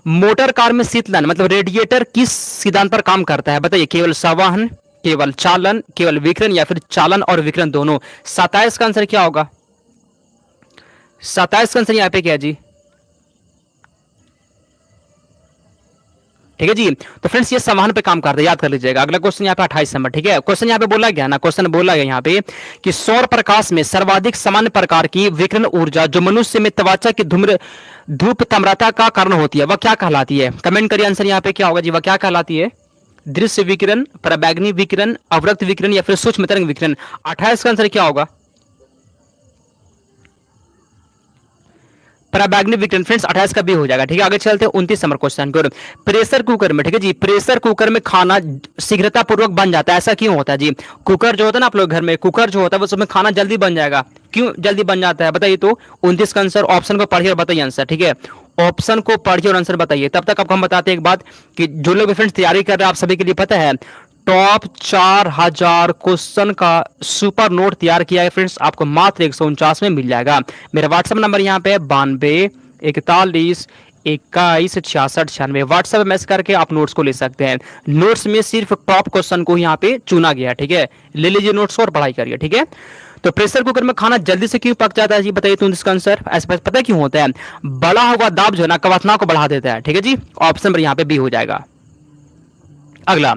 Motor car में शीतलन मतलब रेडिएटर किस सिद्धांत पर काम करता है बताइए? केवल संवहन, केवल चालन, केवल विकिरण या फिर चालन और विकिरण दोनों। 27 का आंसर क्या होगा? 27 का आंसर यहां पे क्या है जी? ठीक है जी। तो फ्रेंड्स ये संवहन पे काम करता है, याद कर लीजिएगा। अगला क्वेश्चन यहाँ पे 28 नंबर। ठीक है, क्वेश्चन यहाँ पे बोला गया ना, क्वेश्चन बोला गया यहाँ पे कि सौर प्रकाश में सर्वाधिक सामान्य प्रकार की विकिरण ऊर्जा जो मनुष्य में त्वचा की धूप तम्रता का कारण होती है वह क्या कहलाती है? कमेंट करिए आंसर यहाँ पे क्या होगा जी, वह क्या कहलाती है? दृश्य विकिरण, पराबैंगनी विकिरण, अवरक्त विकिरण या फिर सूक्ष्म तरंग विकिरण। 28 का आंसर क्या होगा? पराबैंगनी विकिरण। फ्रेंड्स 28 का भी हो जाएगा। ठीक है, आगे चलते हैं 29 नंबर क्वेश्चन की ओर। प्रेशर कुकर में, ठीक है जी, प्रेशर कुकर में खाना शीघ्रता पूर्वक बन जाता है, ऐसा क्यों होता है जी? कुकर जो होता है ना आप लोग घर में, कुकर जो होता है उसमें खाना जल्दी बन जाएगा, क्यों जल्दी बन जाता है बताइए? तो 29 का आंसर, ऑप्शन को पढ़िए और बताइए आंसर। ठीक है, ऑप्शन को पढ़िए और आंसर बताइए। तब तक आपको हम बताते हैं एक बात कि जो लोग फ्रेंड्स तैयारी कर रहे हैं आप सभी के लिए पता है टॉप 4000 क्वेश्चन का सुपर नोट तैयार किया है फ्रेंड्स, आपको मात्र 149 में मिल जाएगा। मेरा व्हाट्सएप नंबर यहाँ पे 92 41 21 66 96। व्हाट्सएप मैसेज करके आप नोट्स को ले सकते हैं। नोट्स में सिर्फ टॉप क्वेश्चन को यहाँ पे चुना गया। ठीक है, ले लीजिए नोट्स और पढ़ाई करिए। ठीक है, तो प्रेशर कुकर में खाना जल्दी से क्यों पक जाता है जी बताइए? तो इसका आंसर ऐसा पता क्यों होता है? बड़ा हुआ दाब जो है ना कवचना को बढ़ा देता है। ठीक है जी, ऑप्शन पर यहाँ पे बी हो जाएगा। अगला,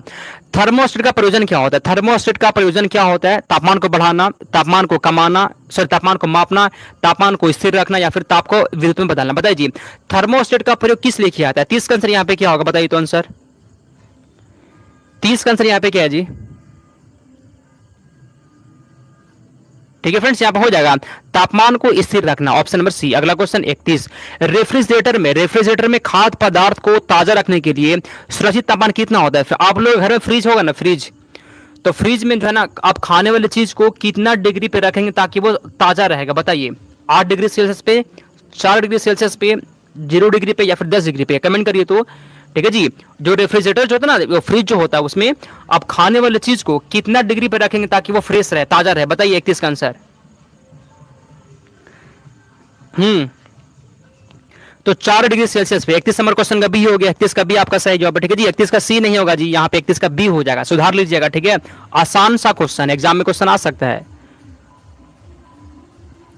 थर्मोस्टेट का प्रयोजन क्या होता है? थर्मोस्टेट का प्रयोजन क्या होता है? तापमान को बढ़ाना, तापमान को कमाना, सॉरी तापमान को मापना, तापमान को स्थिर रखना या फिर ताप को विद्युत में बदलना। बताइए जी, थर्मोस्टेट का प्रयोग किस लिए किया जाता है? 30 का आंसर यहाँ पे क्या होगा बताइए? तो आंसर 30 का आंसर यहाँ पे क्या है जी? ठीक है फ्रेंड्स, यहां पर हो जाएगा तापमान को स्थिर रखना, ऑप्शन नंबर सी। अगला क्वेश्चन 31, रेफ्रिजरेटर में खाद्य पदार्थ को ताजा रखने के लिए सुरक्षित तापमान कितना होता है? आप लोग घर में फ्रिज होगा ना, फ्रिज, तो फ्रिज में जो है ना आप खाने वाली चीज को कितना डिग्री पे रखेंगे ताकि वो ताजा रहेगा बताइए? 8 डिग्री सेल्सियस पे, 4 डिग्री सेल्सियस पे, 0 डिग्री पे या फिर 10 डिग्री पे? कमेंट करिए तो। ठीक है जी, जो रेफ्रिजरेटर जो होता है ना, फ्रिज जो होता है उसमें आप खाने वाली चीज को कितना डिग्री पे रखेंगे ताकि वो फ्रेश रहे, ताजा रहे? बताइए 31 का आंसर। तो 4 डिग्री सेल्सियस पे। 31 नंबर क्वेश्चन का बी हो गया, 31 का बी आपका सही जवाब है। ठीक है जी, 31 का सी नहीं होगा जी, यहाँ पे 31 का बी हो जाएगा, सुधार लीजिएगा। ठीक है, आसान सा क्वेश्चन, एग्जाम में क्वेश्चन आ सकता है।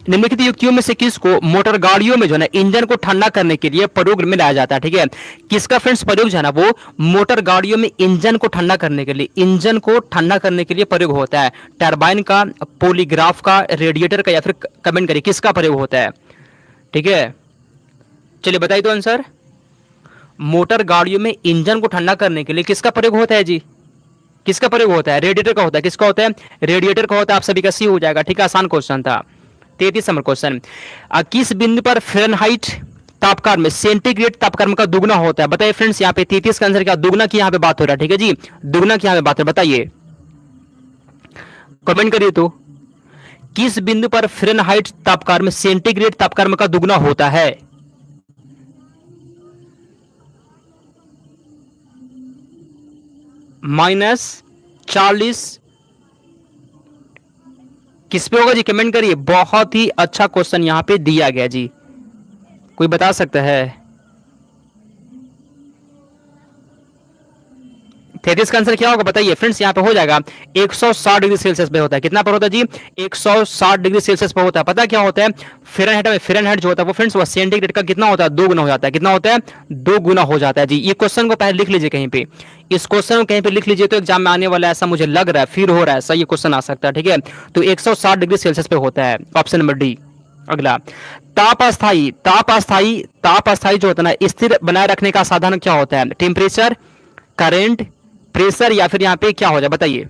निम्नलिखित युक्तियों में से किसको मोटर गाड़ियों में जो है ना इंजन को ठंडा करने के लिए प्रयोग में लाया जाता है? ठीक है, किसका फ्रेंड्स प्रयोग जो है ना वो मोटर गाड़ियों में इंजन को ठंडा करने के लिए, इंजन को ठंडा करने के लिए प्रयोग होता है? टरबाइन का, पॉलीग्राफ का, रेडिएटर का या फिर कमेंट करिए किसका प्रयोग होता है? ठीक है, चलिए बताइए तो आंसर। मोटर गाड़ियों में इंजन को ठंडा करने के लिए किसका प्रयोग होता है जी? किसका प्रयोग होता है? रेडिएटर का होता है। किसका होता है? रेडिएटर का होता है। आप सभी का सी हो जाएगा। ठीक है, आसान क्वेश्चन था। 33 नंबर क्वेश्चन, किस बिंदु पर फ़ारेनहाइट तापक्रम में सेंटीग्रेड तापक्रम का दुगना होता है? बताइए फ्रेंड्स, यहाँ पे 33 का आंसर क्या? दुगना की यहाँ पे बात हो रहा है। ठीक है जी, दुगना की यहाँ पे बात हो रहा है, बताइए, कमेंट करिए तो। किस बिंदु पर फ़ारेनहाइट तापक्रम में सेंटीग्रेड तापक्रम का दुगना होता है? -40 किस पे होगा जी? कमेंट करिए। बहुत ही अच्छा क्वेश्चन यहाँ पे दिया गया जी, कोई बता सकता है? 33 का आंसर क्या होगा बताइए फ्रेंड्स? यहाँ पे हो जाएगा 160 डिग्री सेल्सियस पे होता है। कितना पर होता है जी? 160 डिग्री सेल्सियस पर होता है। पता क्या होता है? फ़ारेनहाइट जो होता है वो फ्रेंड्स वो सेंटीग्रेड का कितना होता है? 2 गुना हो जाता है। कितना होता है? 2 गुना हो जाता है जी। ये क्वेश्चन को पहले लिख लीजिए कहीं पे, इस क्वेश्चन को कहीं पे लिख लीजिए तो एग्जाम में आने वाला, ऐसा मुझे लग रहा है, फील हो रहा है, ऐसा ये क्वेश्चन आ सकता है। ठीक है, तो 160 डिग्री सेल्सियस पे होता है, ऑप्शन नंबर डी। अगला, ताप अस्थाई जो होता है ना स्थिर बनाए रखने का साधन क्या होता है? टेम्परेचर, करेंट, प्रेशर या फिर यहाँ पे क्या हो जाए बताइए?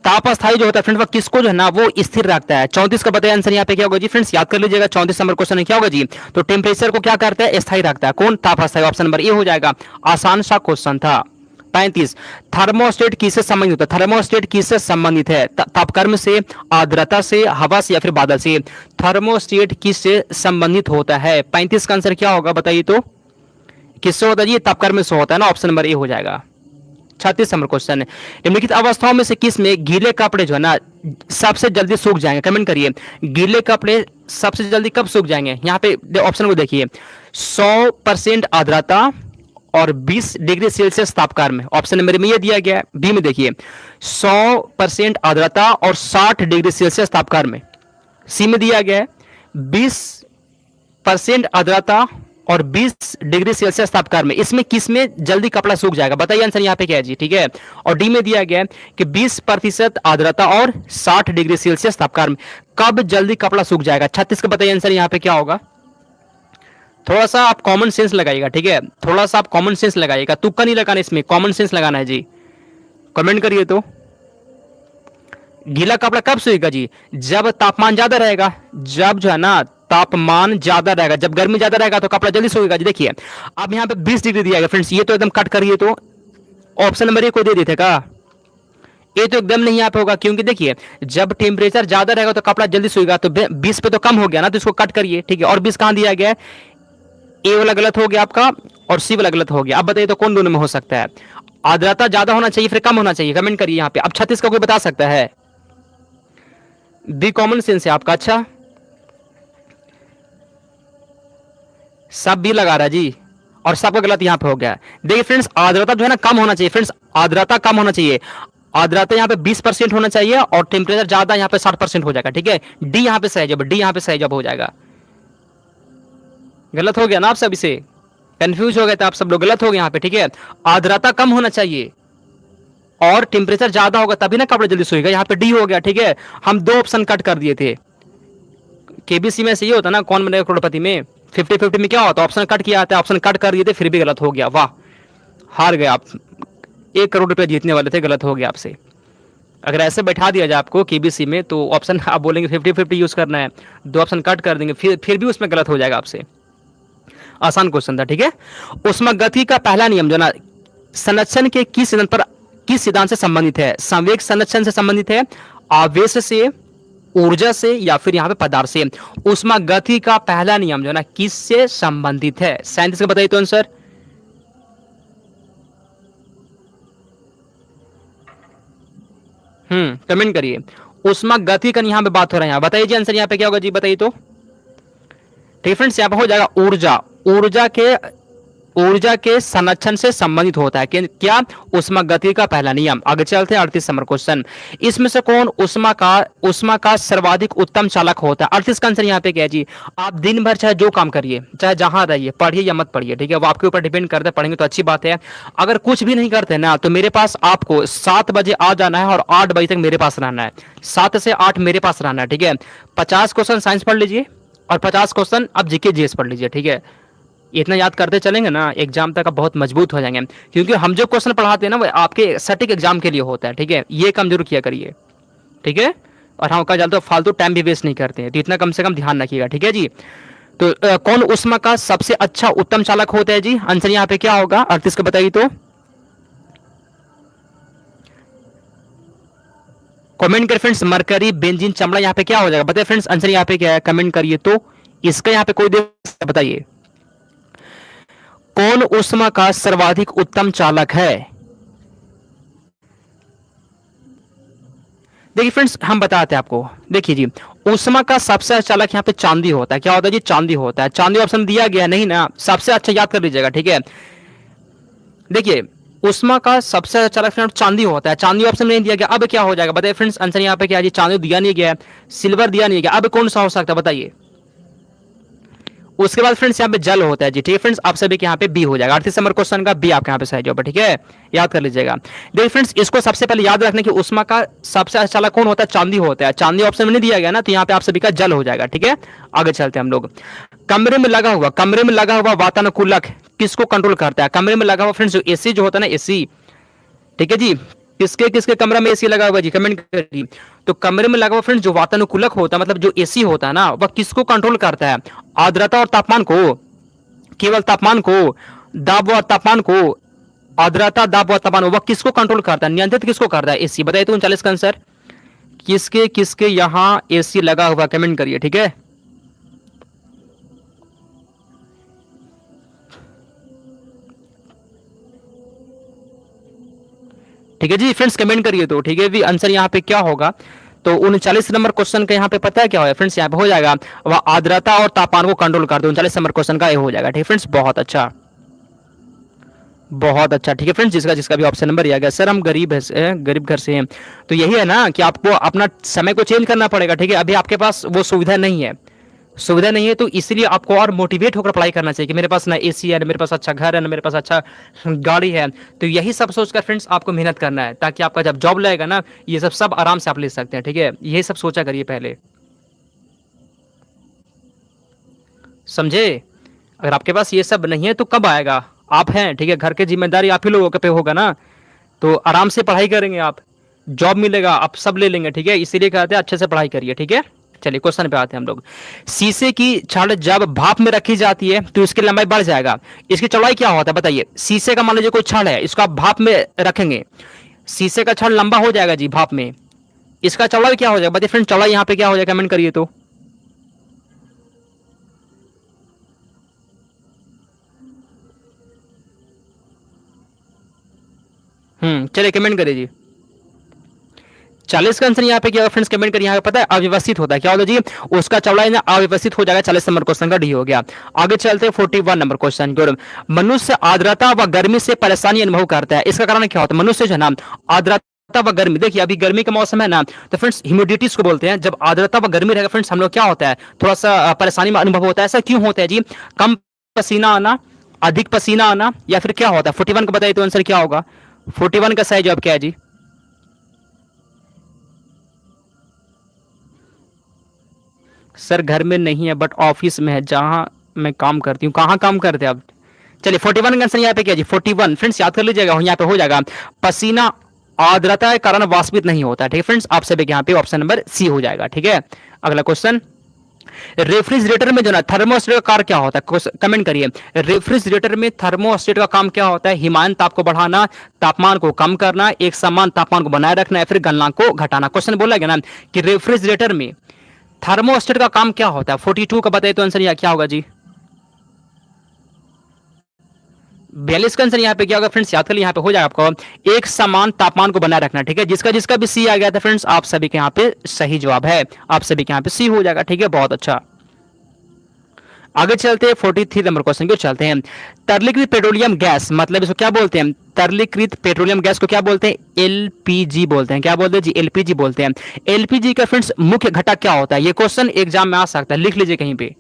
ताप अस्थाई जो होता है फ्रेंड्स वो किसको जो है ना वो स्थिर रखता है? 34 का बताइए आंसर यहाँ पे क्या होगा जी? फ्रेंड्स याद कर लीजिएगा, 34 नंबर क्वेश्चन क्या होगा जी? तो टेम्परेचर को क्या करता है? स्थायी रखता है। कौन? ताप अस्थाई, ऑप्शन नंबर ए हो जाएगा। आसान सा क्वेश्चन था। 35, थर्मोस्टेट किससे संबंधित होता है? थर्मोस्टेट किससे संबंधित है? तापक्रम से, आर्द्रता से, हवा से या फिर बादल से? थर्मोस्टेट किससे संबंधित होता है? 35 का आंसर क्या होगा बताइए तो? किससे होता है जी? तापक्रम से होता है ना, ऑप्शन नंबर ए हो जाएगा। 36 नंबर क्वेश्चन है, निम्नलिखित अवस्थाओं में से किस में गीले कपड़े जो है ना सबसे जल्दी सूख जाएंगे? कमेंट करिए, गीले कपड़े सबसे जल्दी कब सूख जाएंगे? यहाँ पे ऑप्शन को देखिए, 100% आर्द्रता और 20 डिग्री सेल्सियस तापमान में। ऑप्शन नंबर में ये दिया गया है। बी में देखिए, 100% आर्द्रता और 60 डिग्री सेल्सियस तापमान में। सी में दिया गया है 20% आर्द्रता और 20 डिग्री सेल्सियस तापमान में। इसमें किस में जल्दी कपड़ा सूख जाएगा? बताइए आंसर यहाँ पे क्या है जी, ठीक है। और डी में दिया गया है कि 20% आर्द्रता और 60 डिग्री सेल्सियस तापमान में कब जल्दी कपड़ा सूख जाएगा? 36 का बताइए आंसर यहाँ पे क्या होगा? थोड़ा सा आप कॉमन सेंस लगाइएगा, ठीक है, थोड़ा सा आप कॉमन सेंस लगाइएगा, तुक्का नहीं लगाना, इसमें कॉमन सेंस लगाना है जी। कमेंट करिए तो। गीला कपड़ा कब सूखेगा जी? जब तापमान ज्यादा रहेगा, जब जो है ना तापमान ज्यादा रहेगा, जब गर्मी ज्यादा रहेगा तो कपड़ा जल्दी सूखेगा जी। देखिए अब यहाँ पे 20 डिग्री दिया गया फ्रेंड्स, ये तो एकदम कट करिए तो। ऑप्शन नंबर 1 को दे देते का, ये तो एकदम नहीं यहाँ पे होगा, क्योंकि देखिए जब टेम्परेचर ज्यादा रहेगा तो कपड़ा जल्दी सूखेगा, तो 20 पे तो कम हो गया ना, तो इसको कट करिए, ठीक है। और 20 कहां दिया गया है? ए वाला गलत हो गया आपका और सी वाला गलत हो गया। अब बताइए तो कौन दोनों में हो सकता है? आर्द्रता ज्यादा होना चाहिए फिर कम होना चाहिए? कमेंट करिए यहाँ पे। अब 36 का कोई बता सकता है? बी कॉमन सेंस है आपका। अच्छा, सब भी लगा रहा है जी, और सबका गलत यहां पे हो गया। देखिए फ्रेंड्स, आर्द्रता जो है ना कम होना चाहिए फ्रेंड्स, आर्द्रता कम होना चाहिए। आर्द्रता यहाँ पे 20% होना चाहिए और टेम्परेचर ज्यादा यहाँ पे 60% हो जाएगा, ठीक है। डी यहाँ पे सही जवाब, डी यहाँ पे सही जवाब हो जाएगा। गलत हो गया ना आप सब, इसे कंफ्यूज हो गए थे आप सब लोग, गलत हो गया यहाँ पे, ठीक है। आर्द्रता कम होना चाहिए और टेम्परेचर ज्यादा होगा तभी ना कपड़ा जल्दी सूखेगा, यहाँ पे डी हो गया, ठीक है। हम 2 ऑप्शन कट कर दिए थे। केबीसी में से ये होता ना कौन बनेगा करोड़पति में, 50-50 में क्या होता है? ऑप्शन कट किया जाता है, ऑप्शन कट कर दिए थे फिर भी गलत हो गया। वाह, हार गए आप। 1 करोड़ रुपए जीतने वाले थे, गलत हो गया आपसे। अगर ऐसे बैठा दिया जाए आपको केबीसी में तो ऑप्शन आप बोलेंगे 50-50 यूज करना है, 2 ऑप्शन कट कर देंगे, फिर भी उसमें गलत हो जाएगा आपसे। आसान क्वेश्चन था, ठीक है। उष्मागतिकी का पहला नियम जो ना संरक्षण के किस सिद्धांत पर, किस सिद्धांत से संबंधित है? संवेग संरक्षण से संबंधित है, आवेश से, ऊर्जा से, या फिर यहाँ पे पदार्थ से? उष्मागतिकी का पहला नियम जो है ना किससे संबंधित है? 37 का बताइए तो आंसर। कमेंट करिए। उष्मागतिकी का यहाँ पे बात हो रहा है, यहाँ बताइए जी आंसर यहाँ पे क्या होगा जी, बताइए तो। ठीक फ्रेंड्स, यहाँ पे हो जाएगा ऊर्जा। ऊर्जा के संरक्षण से संबंधित होता है कि क्या? उष्मागतिकी का पहला नियम। आगे चलते हैं 38 नंबर क्वेश्चन। इसमें से कौन उष्मा का सर्वाधिक उत्तम चालक होता है? 38 का आंसर यहाँ पे क्या है जी? आप दिन भर चाहे जो काम करिए, चाहे जहां रहिए, पढ़िए या मत पढ़िए, ठीक है, वो आपके ऊपर डिपेंड करता है। पढ़ेंगे तो अच्छी बात है, अगर कुछ भी नहीं करते ना तो मेरे पास आपको 7 बजे आ जाना है और 8 बजे तक मेरे पास रहना है। 7 से 8 मेरे पास रहना है, ठीक है। 50 क्वेश्चन साइंस पढ़ लीजिए और 50 क्वेश्चन आप जीके जीएस पढ़ लीजिए, ठीक है। इतना याद करते चलेंगे ना, एग्जाम तक आप बहुत मजबूत हो जाएंगे, क्योंकि हम जो क्वेश्चन पढ़ाते हैं ना वो आपके सटीक एग्जाम के लिए होता है, ठीक है। ये काम जरूर किया करिए, ठीक है। और हाँ, कहा जाता है फालतू टाइम भी वेस्ट नहीं करते हैं, तो इतना कम से कम ध्यान रखिएगा, ठीक है जी। तो कौन उष्मा का सबसे अच्छा उत्तम चालक होता है जी? आंसर यहाँ पे क्या होगा? 38 का बताइए तो। कमेंट कर फ्रेंड्स, मरकरी, बेंजीन, चमड़ा, यहाँ पे क्या हो जाएगा? बताइए फ्रेंड्स, आंसर यहाँ पे क्या है? कमेंट करिए तो। इसका यहाँ पे कोई दे, बताइए कौन उष्मा का सर्वाधिक उत्तम चालक है? देखिए फ्रेंड्स, हम बताते हैं आपको। देखिए जी, उष्मा का सबसे अच्छा चालक यहाँ पे चांदी होता है। क्या होता है जी? चांदी होता है। चांदी ऑप्शन दिया गया नहीं ना, सबसे अच्छा याद कर लीजिएगा, ठीक है। देखिए, उष्मा का सबसे अच्छा चालक फ्रेंड चांदी होता है। चांदी ऑप्शन नहीं दिया गया, अब क्या हो जाएगा? बताइए फ्रेंड्स, आंसर यहाँ पे क्या है जी? चांदी दिया नहीं गया, सिल्वर दिया नहीं गया, अब कौन सा हो सकता है बताइए। उसके बाद फ्रेंड्स यहाँ पे जल होता है जी, ठीक है फ्रेंड्स। आप सभी के यहाँ पे बी हो जाएगा। 38 नंबर क्वेश्चन का बी आपके यहाँ पे सही जवाब है, ठीक है, याद कर लीजिएगा। देखिए फ्रेंड्स, इसको सबसे पहले याद रखना कि उष्मा का सबसे अच्छा चालक कौन होता है? चांदी होता है। चांदी ऑप्शन में नहीं दिया गया ना, तो यहाँ पे आप सभी का जल हो जाएगा, ठीक है। आगे चलते हैं हम लोग। कमरे में लगा हुआ वातानुकूलक किसको कंट्रोल करता है? कमरे में लगा हुआ फ्रेंड्स एसी जो होता है ना, एसी, ठीक है जी। किसके किसके कमरे में एसी लगा हुआ जी? कमेंट करिए। तो कमरे में लगा हुआ फ्रेंड्स जो वातानुकूलक होता है, मतलब जो एसी होता है ना, वह किसको कंट्रोल करता है? आर्द्रता और तापमान को, केवल तापमान को, दाब व तापमान को, आर्द्रता, दाब व तापमान, वह किसको कंट्रोल करता है? नियंत्रित किसको करता है? एसी। बताइए तो 39 का आंसर। किसके किसके यहां एसी लगा हुआ? कमेंट करिए, ठीक है। ठीक है जी फ्रेंड्स, कमेंट करिए तो। ठीक है भी, आंसर यहाँ पे क्या होगा? तो 39 नंबर क्वेश्चन का यहाँ पे पता है क्या होगा फ्रेंड्स? यहाँ पे हो जाएगा वह आर्द्रता और तापमान को कंट्रोल कर दो। 39 नंबर क्वेश्चन का ये हो जाएगा। ठीक है फ्रेंड्स, बहुत अच्छा, बहुत अच्छा। ठीक है फ्रेंड्स, जिसका जिसका भी ऑप्शन नंबर आ गया। सर हम गरीब घर से हैं, तो यही है ना कि आपको अपना समय को चेंज करना पड़ेगा। ठीक है, अभी आपके पास वो सुविधा नहीं है, सुविधा नहीं है, तो इसलिए आपको और मोटिवेट होकर पढ़ाई करना चाहिए कि मेरे पास ना एसी है, ना मेरे पास अच्छा घर है, ना मेरे पास अच्छा गाड़ी है। तो यही सब सोचकर फ्रेंड्स आपको मेहनत करना है, ताकि आपका जब जॉब लगेगा ना, ये सब आराम से आप ले सकते हैं। ठीक है, यही सब सोचा करिए पहले, समझे? अगर आपके पास ये सब नहीं है तो कब आएगा? आप हैं, ठीक है, घर की जिम्मेदारी आप ही लोगों के पे होगा ना, तो आराम से पढ़ाई करेंगे आप, जॉब मिलेगा, आप सब ले लेंगे। ठीक है, इसीलिए कहते हैं अच्छे से पढ़ाई करिए। ठीक है, चलिए क्वेश्चन पे आते हैं हम लोग। शीशे की छड़ जब भाप में रखी जाती है तो इसकी लंबाई बढ़ जाएगा, इसकी चौड़ाई क्या होता है बताइए? शीशे का मान लीजिए कोई छड़ है, इसको आप भाप में रखेंगे, शीशे का छड़ लंबा हो जाएगा जी भाप में, इसका चौड़ाई क्या हो जाएगा बताइए फ्रेंड? चौड़ाई यहाँ पे क्या हो जाएगा, कमेंट करिए तो। चलिए कमेंट करिए जी। 40 का आंसर यहाँ पे क्या होगा फ्रेंड्स? कमेंट करिए। यहाँ पे पता है अव्यवस्थित होता है, क्या होता है जी? उसका चौड़ाई ना अव्यवस्थित हो जाएगा। 40 नंबर क्वेश्चन का डी हो गया। आगे चलते हैं 41 नंबर क्वेश्चन। गुड। मनुष्य आर्द्रता व गर्मी से परेशानी अनुभव करता है, इसका कारण क्या होता है? मनुष्य जो है ना, आर्द्रता व गर्मी, देखिए अभी गर्मी का मौसम है ना, तो फ्रेंड्स ह्यूमिडिटीज को बोलते हैं। जब आर्द्रता व गर्मी रहेगा फ्रेंड्स, हम लोग क्या होता है, थोड़ा सा परेशानी में अनुभव होता है। ऐसा क्यों होता है जी? कम पसीना आना, अधिक पसीना आना, या फिर क्या होता है? 41 को बताइए तो आंसर क्या होगा? 41 का सही जवाब क्या है जी? सर घर में नहीं है, बट ऑफिस में है जहां मैं काम करती हूँ। कहाँ काम करते हैं आप? चलिए 41 का आंसर यहाँ पे क्या जी? 41 फ्रेंड्स याद कर लीजिएगा, यहाँ पे हो जाएगा पसीना आर्द्रता के कारण वाष्पित नहीं होता। ठीक है फ्रेंड्स, आप सभी यहाँ पे ऑप्शन नंबर सी हो जाएगा। ठीक है, अगला क्वेश्चन। रेफ्रिजरेटर में जो ना थर्मोस्टेट का कार्य क्या होता है? कमेंट करिए। रेफ्रिजरेटर में थर्मोस्टेट का काम क्या होता है? हिमायन ताप को बढ़ाना, तापमान को कम करना, एक समान तापमान को बनाए रखना, या फिर गलनांक को घटाना। क्वेश्चन बोला गया ना कि रेफ्रिजरेटर में थर्मोस्टेट का काम क्या होता है? 42 का बताइए तो आंसर यहाँ क्या होगा जी? 42 का आंसर यहाँ पे क्या होगा फ्रेंड्स? याद कर लीजिए, यहाँ पे हो जाएगा आपको एक समान तापमान को बनाए रखना। ठीक है, जिसका जिसका भी सी आ गया था फ्रेंड्स, आप सभी के यहाँ पे सही जवाब है, आप सभी के यहाँ पे सी हो जाएगा। ठीक है, बहुत अच्छा। आगे चलते हैं 43 नंबर क्वेश्चन को चलते हैं। तरलीकृत पेट्रोलियम गैस मतलब इसको क्या बोलते हैं? तरलीकृत पेट्रोलियम गैस को क्या बोलते हैं? एलपीजी बोलते हैं। क्या बोलते हैं जी? एलपीजी बोलते हैं। एलपीजी का फ्रेंड्स मुख्य घटक क्या होता है? ये क्वेश्चन एग्जाम में आ सकता है, लिख लीजिए कहीं पे।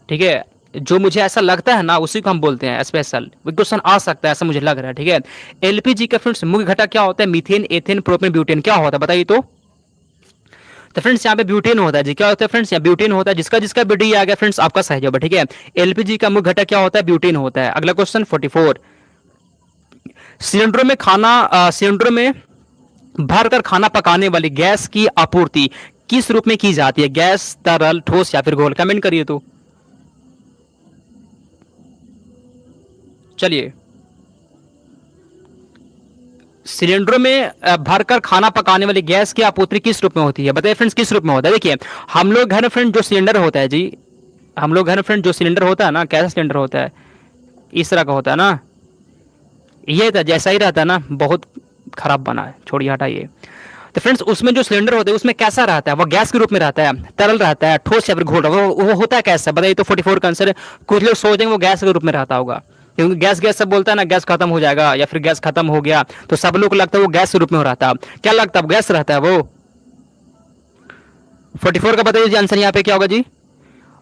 ठीक है, जो मुझे ऐसा लगता है ना उसी को हम बोलते हैं स्पेशल, क्वेश्चन आ सकता है ऐसा मुझे लग रहा है। ठीक है, एलपीजी का फ्रेंड्स मुख्य घटक क्या होता है? Methane, ethane, propane, butane. क्या होता है बताइए तो फ्रेंड्स यहाँ पे ब्यूटेन होता है जी। क्या होता है फ्रेंड्स? यहाँ ब्यूटेन होता है। जिसका जिसका भी डी आ गया फ्रेंड्स, आपका सही जवाब है। ठीक है, एलपीजी का मुख्य घटक क्या होता है? ब्यूटेन होता है। अगला क्वेश्चन 44। सिलेंडरों में भरकर खाना पकाने वाली गैस की आपूर्ति किस रूप में की जाती है? गैस, तरल, ठोस, या फिर घोल? कमेंट करिए तो। चलिए, सिलेंडरों में भरकर खाना पकाने वाली गैस की आपूर्ति किस रूप में होती है? बताइए फ्रेंड्स, किस रूप में होता है? देखिए हम लोग घर में फ्रेंड जो सिलेंडर होता है जी, हम लोग घर में फ्रेंड जो सिलेंडर होता है ना, कैसा सिलेंडर होता है? इस तरह का होता है ना, ये था जैसा ही रहता है ना, बहुत खराब बना है, छोड़िए हटाइए। तो फ्रेंड्स उसमें जो सिलेंडर होते हैं उसमें कैसा रहता है? वो गैस के रूप में रहता है, तरल रहता है, ठोस या फिर घोल? वो होता है कैसा बताइए तो? 44 का आंसर। कुछ लोग सोचेंगे वो गैस के रूप में रहता होगा, क्योंकि गैस गैस सब बोलता है ना, गैस खत्म हो जाएगा या फिर गैस खत्म हो गया, तो सब लोग को लगता है वो गैस के रूप में हो रहता है। क्या लगता है गैस रहता है वो? 44 का बताइए आंसर यहाँ पे क्या होगा जी?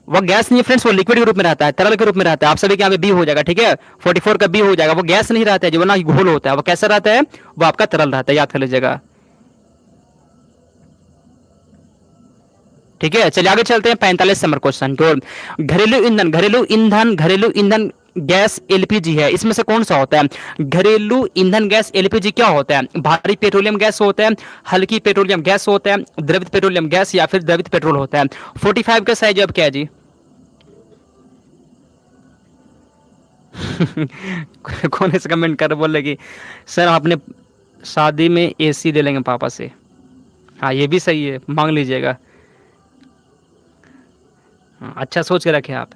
वो गैस नहीं है फ्रेंड्स, वो लिक्विड के रूप में रहता है, तरल के रूप में रहता है। आप सभी के यहाँ पे बी हो जाएगा। ठीक है, 44 का बी हो जाएगा। वो गैस नहीं रहता है जो ना घोल होता है, वो कैसा रहता है? वो आपका तरल रहता है, याद कर लीजिएगा। ठीक है, चलिए आगे चलते हैं 45 नंबर क्वेश्चन को। घरेलू ईंधन गैस एलपीजी है, इसमें से कौन सा होता है? घरेलू ईंधन गैस एलपीजी क्या होता है? भारी पेट्रोलियम गैस होता है, हल्की पेट्रोलियम गैस होता है, द्रवित पेट्रोलियम गैस, या फिर द्रवित पेट्रोल होता है? 45 का सही जवाब क्या है जी? कौन इस कमेंट कर बोले कि सर आपने शादी में एसी ले लेंगे पापा से? हाँ ये भी सही है, मांग लीजिएगा। हाँ, अच्छा सोच के रखे आप।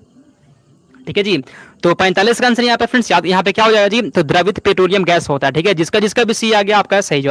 ठीक है जी। तो 45 का आंसर यहाँ पे फ्रेंड्स यहाँ पे क्या हो जाएगा जी, तो द्रवित पेट्रोलियम गैस होता है। ठीक है, जिसका जिसका भी सी आ गया आपका सही जवाब।